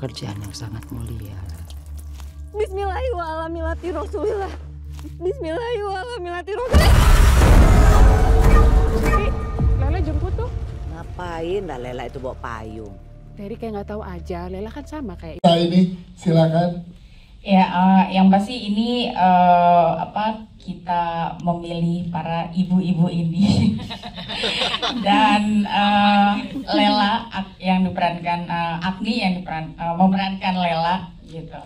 pekerjaan yang sangat mulia. Bismillahirrahmanirrahim. Bismillahirrahmanirrahim. Lela jemput tuh. Ngapain lah Lela itu bawa payung? Terry kayak nggak tahu aja. Lela kan sama kayak. Nah ini silakan. Ya, yang pasti ini kita memilih para ibu-ibu ini dan Lela yang diperankan Agni yang memerankan Lela gitu.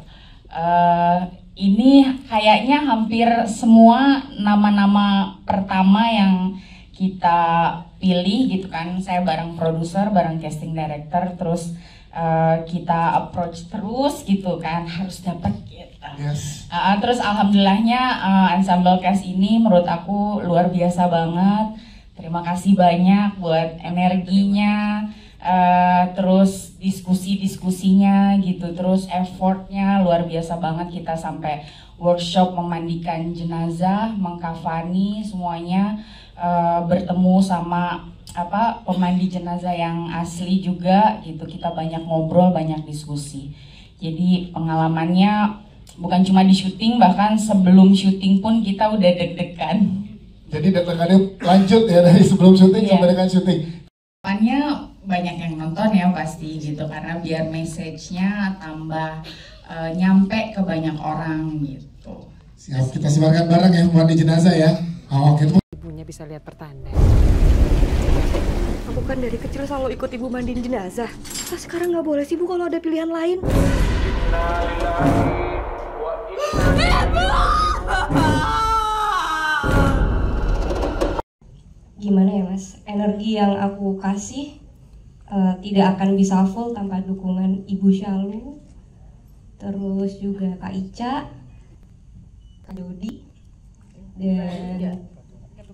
Ini kayaknya hampir semua nama-nama pertama yang kita pilih gitu kan. Saya bareng produser, bareng casting director, terus kita approach terus gitu kan, harus dapat gitu. Yes. Terus alhamdulillahnya ensemble cast ini menurut aku luar biasa banget. Terima kasih banyak buat energinya, terus diskusinya gitu, terus effortnya luar biasa banget. Kita sampai workshop memandikan jenazah, mengkafani semuanya, bertemu sama pemandi jenazah yang asli juga gitu. Kita banyak ngobrol, banyak diskusi. Jadi pengalamannya bukan cuma di syuting, bahkan sebelum syuting pun kita udah deg-degan. Jadi deg-degannya lanjut ya dari sebelum syuting sampai dengan syuting. Depannya banyak yang nonton ya pasti gitu, karena biar message-nya tambah nyampe ke banyak orang gitu. Siap, kita sibarkan bareng ya mandi jenazah ya. Oke. Ibunya bisa lihat pertanda. Aku kan dari kecil selalu ikut ibu mandiin jenazah. Nah, sekarang nggak boleh sih Bu kalau ada pilihan lain. Gimana ya Mas, energi yang aku kasih tidak akan bisa full tanpa dukungan Ibu Syalu, terus juga Kak Ica, Kak Dodi, dan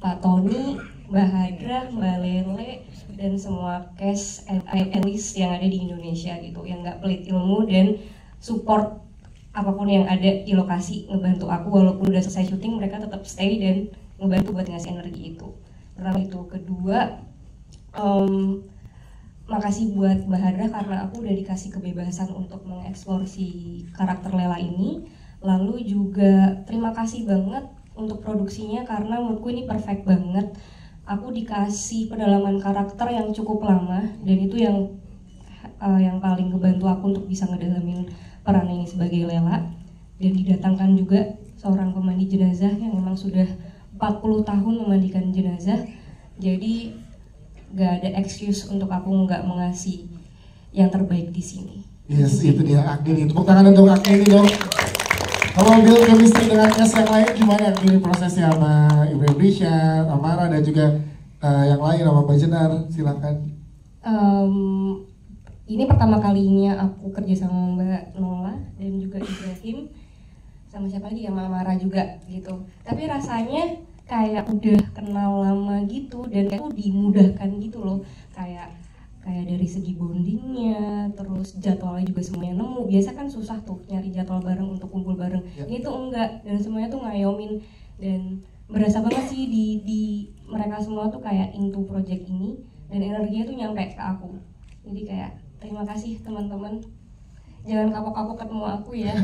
Pak Tony, Mbak Hadra, Mbak Lele, dan semua cast and analyst yang ada di Indonesia gitu, yang nggak pelit ilmu dan support apapun yang ada di lokasi, ngebantu aku walaupun udah selesai syuting, mereka tetap stay dan ngebantu buat ngasih energi itu. Pertama itu. Kedua, makasih buat Mbak Hadra karena aku udah dikasih kebebasan untuk mengeksplor si karakter Lela ini. Lalu juga terima kasih banget untuk produksinya karena menurutku ini perfect banget. Aku dikasih pendalaman karakter yang cukup lama dan itu yang paling ngebantu aku untuk bisa ngedalamin peran ini sebagai Lela. Dan didatangkan juga seorang pemandi jenazah yang memang sudah 40 tahun memandikan jenazah. Jadi gak ada excuse untuk aku nggak mengasih yang terbaik di sini. Yes, itu dia Agni. Tepuk tangan untuk Agni dong. Kalau build chemistry dengan cast yang lain gimana Agni prosesnya sama Ibu Indonesia, Amara dan juga yang lain sama Mbak Jenar, silakan. Ini pertama kalinya aku kerja sama Mbak Nola dan juga Ibrahim, sama siapa lagi ya, Mara juga gitu. Tapi rasanya kayak udah kenal lama gitu dan kayak dimudahkan gitu loh, kayak dari segi bondingnya, terus jadwalnya juga semuanya nemu. Biasa kan susah tuh nyari jadwal bareng untuk kumpul bareng. Ini tuh enggak, dan semuanya tuh ngayomin dan berasa banget sih di mereka semua tuh kayak into project ini dan energinya tuh nyampe ke aku. Jadi kayak terima kasih teman-teman. Jangan kapok-kapok ketemu aku ya.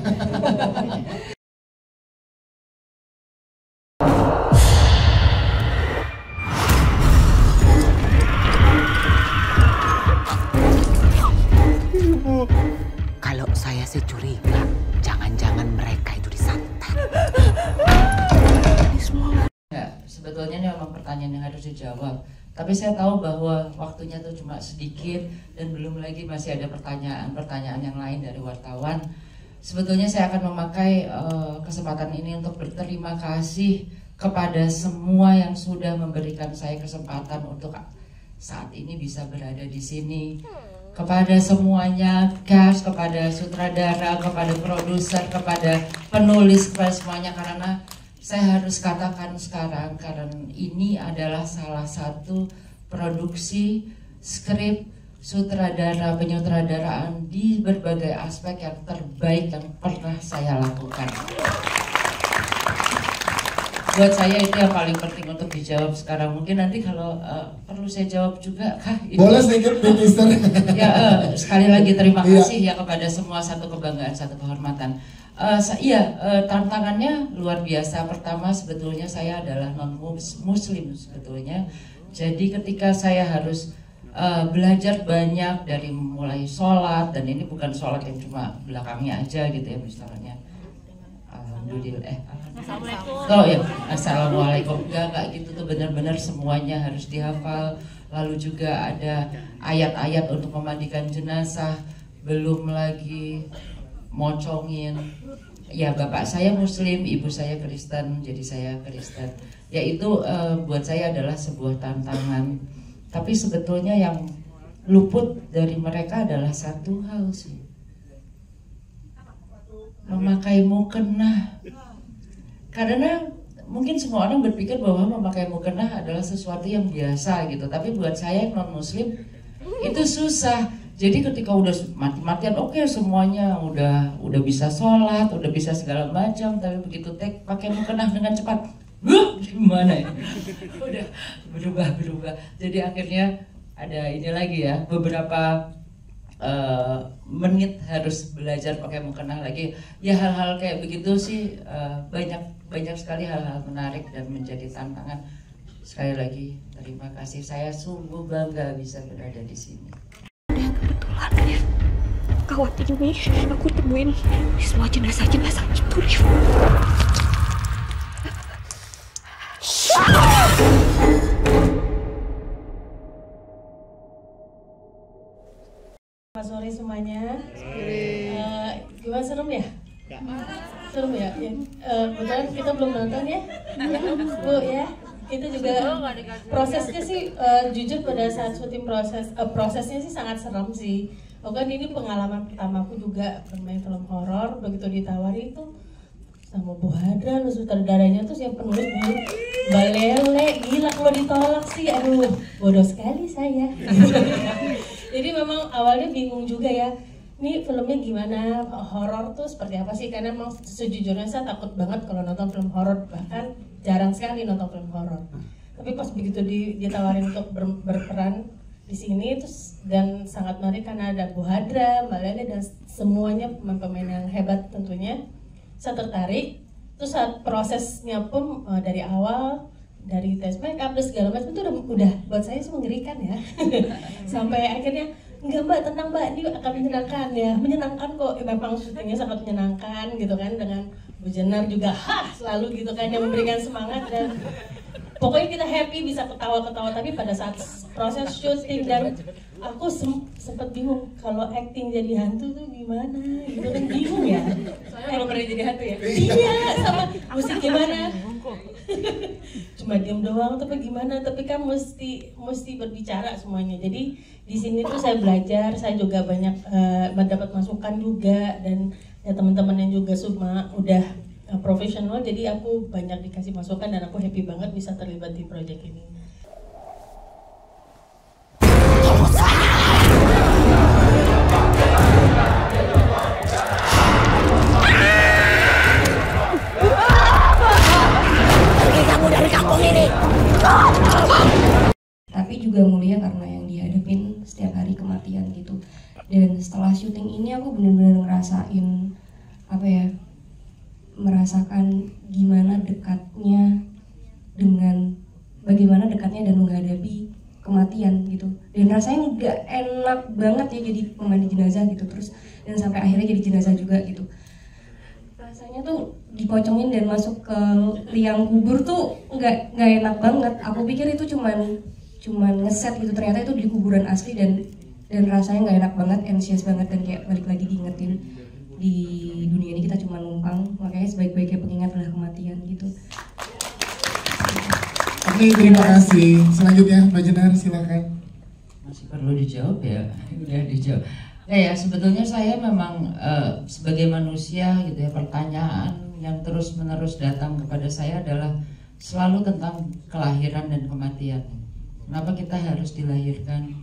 Kalau saya sih curiga, jangan-jangan mereka itu disantet. Ya, sebetulnya ini memang pertanyaan yang harus dijawab. Tapi saya tahu bahwa waktunya tuh cuma sedikit dan belum lagi masih ada pertanyaan-pertanyaan yang lain dari wartawan. Sebetulnya saya akan memakai kesempatan ini untuk berterima kasih kepada semua yang sudah memberikan saya kesempatan untuk saat ini bisa berada di sini. Kepada semuanya, cast, kepada sutradara, kepada produser, kepada penulis, kepada semuanya, karena saya harus katakan sekarang karena ini adalah salah satu produksi skrip sutradara penyutradaraan di berbagai aspek yang terbaik yang pernah saya lakukan. buat saya itu yang paling penting untuk dijawab sekarang. Mungkin nanti kalau perlu saya jawab juga, kah? Boleh sedikit, Minister. Ya, sekali lagi terima kasih ya kepada semua, satu kebanggaan, satu kehormatan. Tantangannya luar biasa. Pertama, sebetulnya saya adalah non-muslim sebetulnya. Jadi ketika saya harus belajar banyak dari mulai sholat, dan ini bukan sholat yang cuma belakangnya aja gitu ya, misalnya oh ya, assalamualaikum, enggak gitu tuh, benar-benar semuanya harus dihafal. Lalu juga ada ayat-ayat untuk memandikan jenazah, belum lagi mocongin. Ya, bapak saya muslim, ibu saya Kristen, jadi saya Kristen. Ya itu buat saya adalah sebuah tantangan. Tapi sebetulnya yang luput dari mereka adalah satu hal sih, memakai mukena. Karena mungkin semua orang berpikir bahwa memakai mukena adalah sesuatu yang biasa gitu. Tapi buat saya yang non muslim itu susah. Jadi ketika udah mati-matian, oke, semuanya udah bisa sholat, udah bisa segala macam, tapi begitu pakai mukena dengan cepat, gimana ya? Udah berubah. Jadi akhirnya ada ini lagi ya, beberapa menit harus belajar pakai mukena lagi. Ya hal-hal kayak begitu sih banyak sekali hal-hal menarik dan menjadi tantangan. Sekali lagi terima kasih, saya sungguh bangga bisa berada di sini. Kawat ini aku temuin di semua jenazah-jenazah itu, Rif. Selamat sore semuanya. Gimana, serem ya? Serem ya? Kebetulan kita belum nonton ya, Bu ya. Itu juga prosesnya sih, jujur pada saat syuting prosesnya sih sangat serem sih. Kan ini pengalaman pertamaku juga bermain film horor. Begitu ditawari itu sama Bu Hadran, sutradaranya tuh yang penulis Mbak Lele, gila kalau ditolak sih, aduh bodoh sekali saya. Jadi memang awalnya bingung juga ya, ini filmnya gimana, horor tuh seperti apa sih? Karena memang sejujurnya saya takut banget kalau nonton film horor, bahkan jarang sekali nonton film horor. Tapi pas begitu ditawarin untuk berperan di sini terus, dan sangat menarik karena ada Bu Hadra, Mbak Lele, dan semuanya pemain-pemain yang hebat tentunya. Saya tertarik. Terus saat prosesnya pun dari awal, dari tes make up dan segala macam itu udah buat saya sih mengerikan ya. Sampai akhirnya enggak Mbak, tenang Mbak, ini akan menyenangkan ya. Menyenangkan kok, memang syutingnya sangat menyenangkan gitu kan, dengan Bu Jenar juga selalu gitu kan yang memberikan semangat, dan pokoknya kita happy bisa ketawa-ketawa. Tapi pada saat proses syuting, dan aku sempat bingung kalau acting jadi hantu tuh gimana gitu kan, bingung ya. Soalnya belum pernah jadi hantu ya. Iya, sama musik gimana? Cuma diem doang tapi gimana? Tapi kan mesti berbicara semuanya. Jadi di sini tuh saya belajar, saya juga banyak mendapat masukan juga, dan ya teman-teman yang juga semua udah profesional, jadi aku banyak dikasih masukan dan aku happy banget bisa terlibat di proyek ini. Pergi kamu dari kampung ini. Tapi juga mulia karena yang dihadapin setiap hari kematian gitu. Dan setelah syuting ini aku benar-benar ngerasain apa ya, merasakan gimana dekatnya bagaimana dekatnya dan menghadapi kematian gitu. Dan rasanya nggak enak banget ya jadi pemandi jenazah gitu, terus dan sampai akhirnya jadi jenazah juga gitu. Rasanya tuh dipocongin dan masuk ke liang kubur tuh nggak enak banget. Aku pikir itu cuman ngeset gitu, ternyata itu di kuburan asli, dan rasanya nggak enak banget, anxious banget, dan kayak balik lagi diingetin di dunia ini kita cuma numpang, makanya sebaik-baiknya pengingat adalah kematian gitu. Oke, terima kasih. Selanjutnya Mbak Jenar, silakan. Masih perlu dijawab ya? Udah dijawab. Ya, sebetulnya saya memang sebagai manusia gitu ya, pertanyaan yang terus-menerus datang kepada saya adalah selalu tentang kelahiran dan kematian. Kenapa kita harus dilahirkan?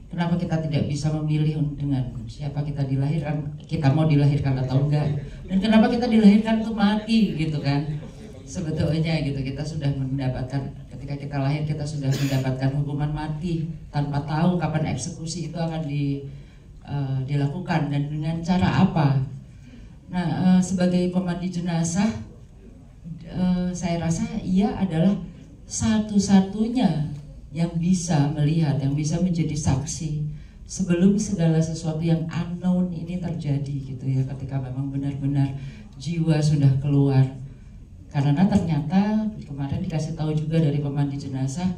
Kenapa kita tidak bisa memilih dengan siapa kita dilahirkan, kita mau dilahirkan atau enggak? Dan kenapa kita dilahirkan untuk mati gitu kan? sebetulnya gitu, kita sudah mendapatkan, ketika kita lahir kita sudah mendapatkan hukuman mati tanpa tahu kapan eksekusi itu akan dilakukan dan dengan cara apa. Nah, sebagai pemandi jenazah, saya rasa ia adalah satu-satunya yang bisa melihat, yang bisa menjadi saksi sebelum segala sesuatu yang unknown ini terjadi gitu ya, ketika memang benar-benar jiwa sudah keluar. Karena ternyata kemarin dikasih tahu juga dari pemandi jenazah,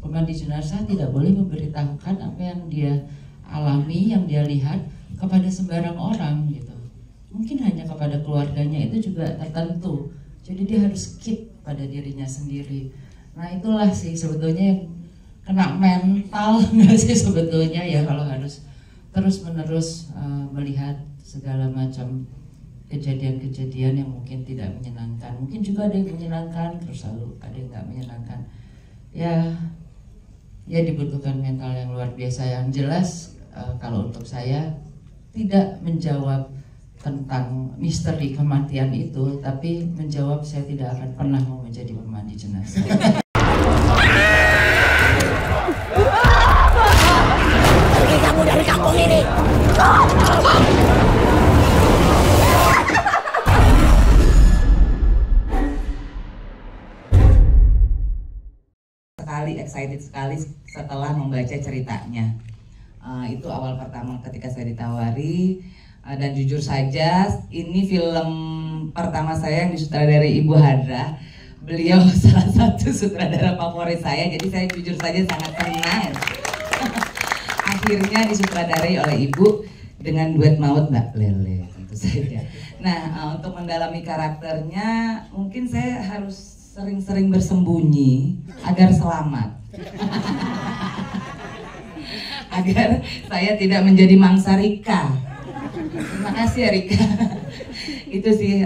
pemandi jenazah tidak boleh memberitahukan apa yang dia alami, yang dia lihat kepada sembarang orang gitu. Mungkin hanya kepada keluarganya itu juga tertentu. Jadi dia harus keep pada dirinya sendiri. Nah itulah sih sebetulnya yang kena mental nggak sih sebetulnya ya, kalau harus terus-menerus melihat segala macam kejadian-kejadian yang mungkin tidak menyenangkan. Mungkin juga ada yang menyenangkan, terus selalu ada yang nggak menyenangkan. Ya dibutuhkan mental yang luar biasa. Yang jelas kalau untuk saya tidak menjawab tentang misteri kematian itu, tapi menjawab saya tidak akan pernah mau menjadi pemandi jenazah. Pergi kamu dari kampung ini. Excited sekali setelah membaca ceritanya. Itu awal pertama ketika saya ditawari, dan jujur saja ini film pertama saya yang disutradarai Ibu Hadra. Beliau salah satu sutradara favorit saya, jadi saya jujur saja sangat senang akhirnya disutradarai oleh Ibu dengan duet maut Mbak Lele tentu saja. Nah, untuk mendalami karakternya mungkin saya harus sering-sering bersembunyi agar selamat. Agar saya tidak menjadi mangsa Rika. Terima kasih ya Rika. Itu sih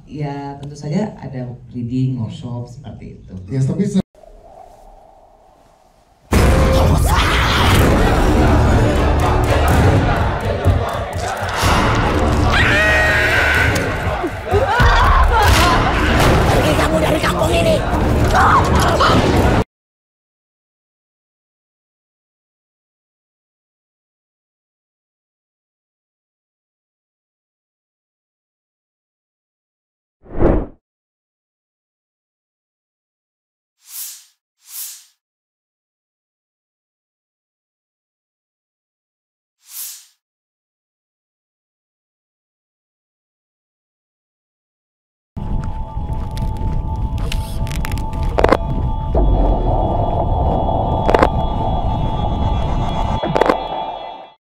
ya tentu saja ada reading, workshop seperti itu. Ya, tapi